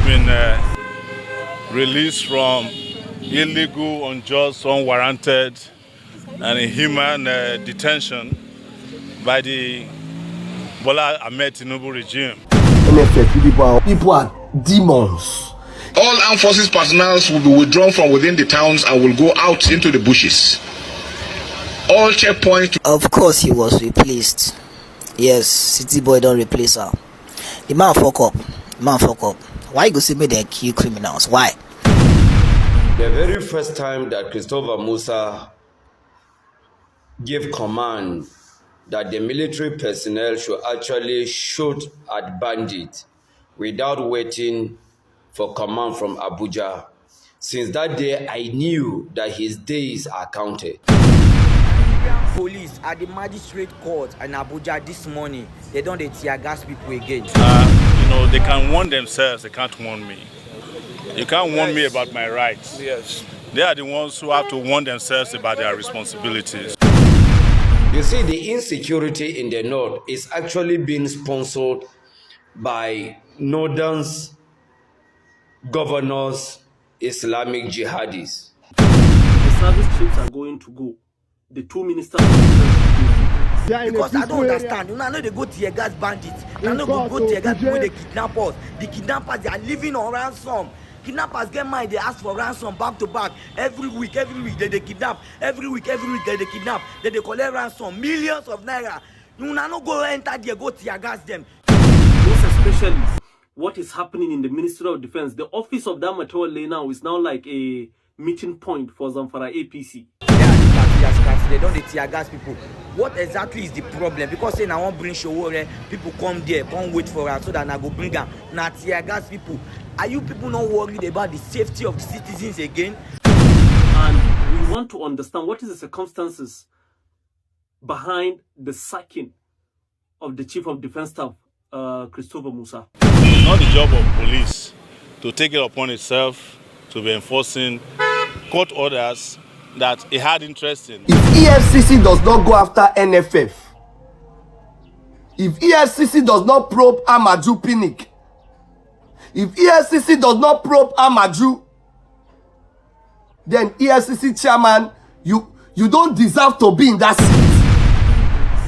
been released from illegal, unjust, unwarranted, and inhuman detention by the Bola Ahmed Tinubu regime. NFF people are demons. All armed forces personnel will be withdrawn from within the towns and will go out into the bushes. All checkpoints. Of course, he was replaced. Yes, City Boy don't replace her. The man fuck up. Why you go say me they kill criminals? Why? The very first time that Christopher Musa gave command that the military personnel should actually shoot at bandits without waiting for command from Abuja. Since that day, I knew that his days are counted. Police at the magistrate court in Abuja this morning, they don't tear gas people again. They can warn themselves, they can't warn me. You can't warn me about my rights. Yes. They are the ones who have to warn themselves about their responsibilities. You see, the insecurity in the north is actually being sponsored by northern's governors, Islamic jihadis. The service chiefs are going to go. The two ministers. Because I don't understand. You know they go to your gas bandits. You know go to your gas people, they kidnap us. The kidnappers, they are living on ransom. Kidnappers get money, they ask for ransom back to back. Every week, they kidnap. Every week, they kidnap. They collect ransom, millions of naira. You know go enter there, go to your gas them. Most especially what is happening in the Ministry of Defence. The office of that Matole now is now like a meeting point for Zamfara APC. They don't tear gas people. What exactly is the problem? Because say I won't bring Sowore, people come there, come wait for us so that I go bring them. Now tear gas people. Are you people not worried about the safety of the citizens again? And we want to understand what is the circumstances behind the sacking of the Chief of Defence Staff, Christopher Musa. It's not the job of police to take it upon itself to be enforcing court orders that it had interest in. If EFCC does not go after NFF, if EFCC does not probe Amaju Pinnick, if EFCC does not probe Amaju, then EFCC chairman, you don't deserve to be in that seat.